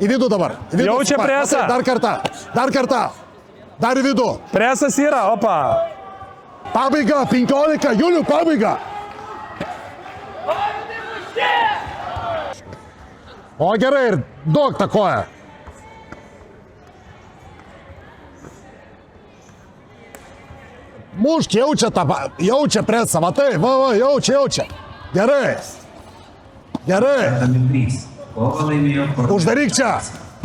Į vidų dabar. Jaučia presą. Dar kartą. Dar į vidų. Presas yra, opa. Pabaiga, 15, Juliu, pabaiga. O gerai, ir duok tą koją. Mušk, jaučia presą, va tai, jaučia. Gerai. Uždaryk čia.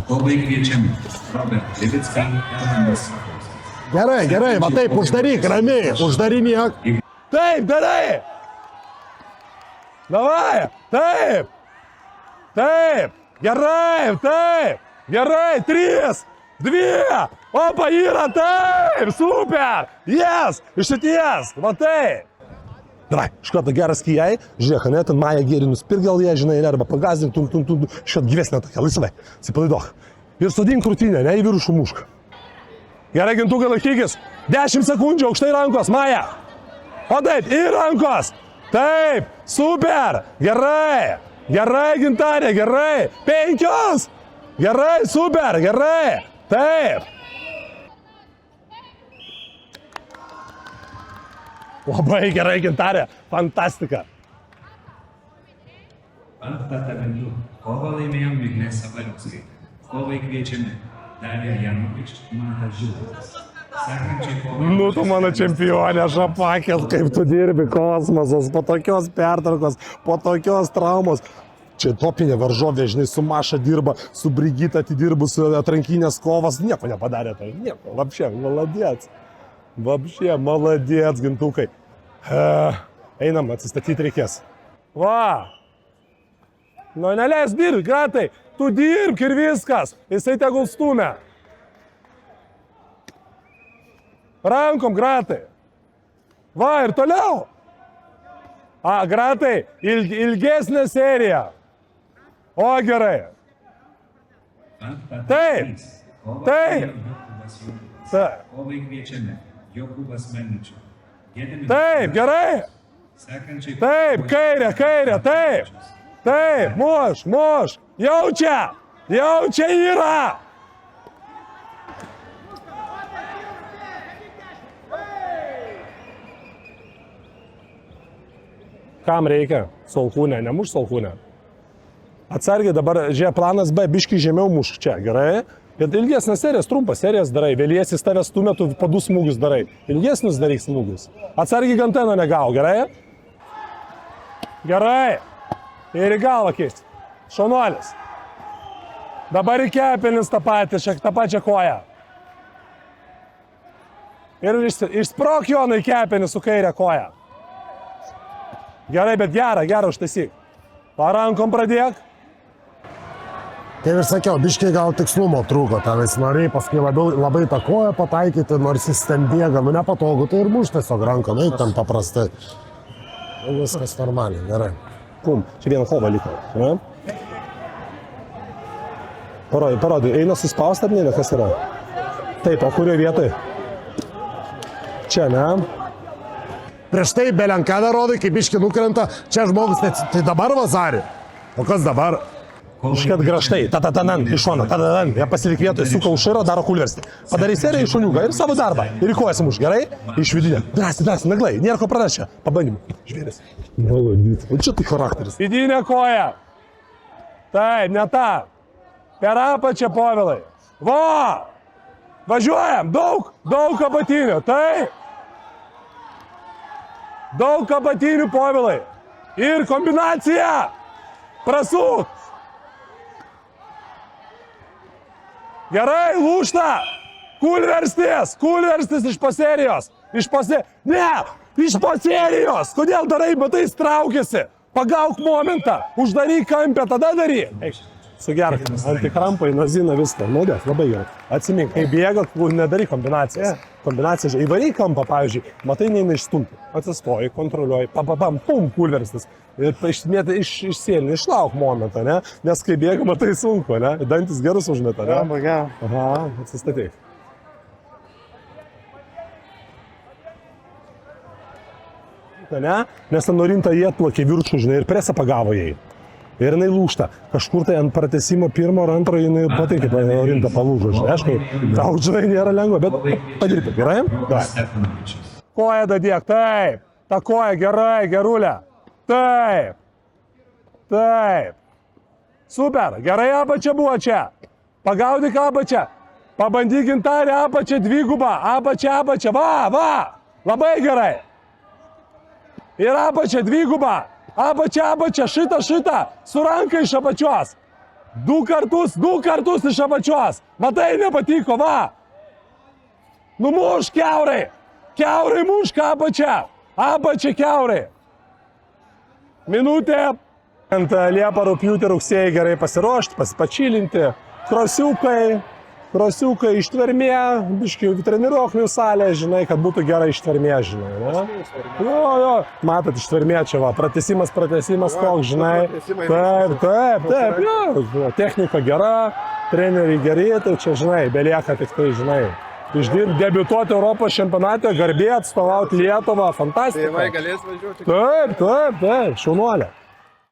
Kovai kviečiami Robert Levickai, Erlandas. Gerai, va taip, uždaryk, ramiai, uždarinėk. Taip, darai. Davai, taip. Gerai, 3, 2, opa, yra, taip, super. Yes, išsities, va taip. Davai, iš karto geras kijai, žiūrėk, ne, ten Maja gėrį nusipirk gal ją, žinai, arba pagazdink, šit gyvesnė tokia, laisvai, atsipalaiduok. Ir sodink krūtinę, ne, į viršų mušk. Gerai, gintukai, laikykis, 10 sekundžių, aukštai rankos, Maja. O taip, į rankos, taip, super, gerai, gintarė, gerai, 5, gerai, super, gerai, taip. Labai gerai, gintarė, fantastika. Penktą talentų kovą laimėjo Miglė Sabaliauskai. Kovai kviečiami Darija Janovič, Matas Žiūras. Sekančiai kovai... Nu, tu mano čempionė, šapakėl, kaip tu dirbi, kosmosas, po tokios pertraukos, po tokios traumos. Čia topinė varžovė, žinai, su Maša dirba, su Brigita atidirbus atrankinės kovas, nieko nepadarė tai, nieko, vapšė, maladėts. Vapšė, maladėts, gintukai. Einam, atsistatyti reikės. Va! Nu, neleis dirbti, Gratai, tu dirbk ir viskas, jisai tegul stumia. Rankom, Gratai. Va, ir toliau. Gratai, ilgesnė serija. O, gerai. Taip. Kovai kviečiami Jokūbas Melničius. Taip, gerai. Taip, kairė, taip. Taip, muš. Jaučia yra. Kam reikia? Salkūnę, nemuš salkūnę. Atsargiai dabar, žiūrėk, planas B, biški žemiau mušk čia, gerai? Bet ilgesnės serijas, trumpas serijas darai, vėliesis tave stumė, tu po 2 smūgius darai. Ilgesnius daryk smūgius. Atsargiai ganteno negau, gerai? Gerai. Ir į galvą keisti. Šaunuolis. Dabar į kepenis tą pačią koją. Ir išsprok Joną į kepenį su kairę koją. Gerai, bet gerą užtaisyk. Parankom pradėk. Kaip ir sakiau, biškiai gal tikslumo trūko, tenais norėjai paskui labai tą koją pataikyti, nors jis ten bėga, nu nepatogu, tai ir muš tiesiog ranką, nu ten paprastai. Viskas normaliai, gerai. Pum, čia vieną kovą liko, ne? Parodai, eina suspaust ar ne, kas yra? Taip, o kurioje vietoje? Čia, ne? Prieš tai belenkadą rodai, kaip biški nukrenta, čia žmogus, tai dabar Vazarį. O kas dabar? Iškart graštai, iš šono, jie pasilik vietoje, suka užširo, daro kulverstį. Padarai seriją iš šuniuką ir savo darbą. Ir įkojasim už, gerai? Iš vidinę. Drąsiai, naglai, nėra ko pranašę. Pabandymu. Žvėris. Maladys. O čia tai charakteris. Vidinė koja. Taip, ne ta. Per apačią, Povilai. Va! Važiuojam, daug apatinių, taip. Daug apatinių, Povilai. Ir kombinacija. Prasuk. Gerai, lūžta. Kulverstis iš po serijos. Iš po serijos. Kodėl darai, matai, jis traukiasi. Pagauk momentą. Uždaryk kampę, tada daryk. Eik, sugerk. Antikrampai, nazina, viską. Naudės, labai gerai. Atsimink, kai bėgat, nedaryk kombinacijas. Kombinacija, įvaryk kampą, pavyzdžiui, matai, neina išstumti. Atsistoji, kontroliuoji, pum, kulverstis. Ir išsėlini, išlauk momentą, ne? Nes kai bėga, matai, sunku, ne? Dantis gerus užmeta, ne? Aha, atsistatyk. Ne? Nes ten nurinta jie atplakė viršų, žinai, ir presą pagavo jai. ir jinai lūžta. Kažkur tai ant pratęsimo pirmo ar antro jinai pateikė, rimta palūžo. Aišku, tau žinai nėra lengva, bet padirbi, gerai? Rokas Stefanovičius. Koją dadėk, taip. Ta koja, gerai, gerulė. Taip. Taip. Super, gerai apačia buvo čia. Pagaudyk apačią. Pabandyk Gintarė apačią dvigubą. Apačia, va. Labai gerai. Ir apačia dvigubą. Apačia, šitą. Su ranka iš apačios. Du kartus iš apačios. Matai, nepatiko, va. Numušk kiaurai. Kiaurai mušk apačią. Apačia kiaurai. Minutė. Ant Liepą, rugpjūtį, rugsėjį gerai pasiruošti, pasipačilinti. Krosiukai, ištvermė, biškių treniruoklių salė, žinai, kad būtų gerai ištvermė, žinai, ne? Jo, matot, ištvermė čia va, pratęsimas, koks, žinai. Taip, jo, technika gera, treneriai geri, tai čia, žinai, belieka tik tai, žinai. Debiutuoti Europos čempionate, garbė atstovauti Lietuvą, fantastika. Tėvai galės važiuoti. Taip, šaunuolė.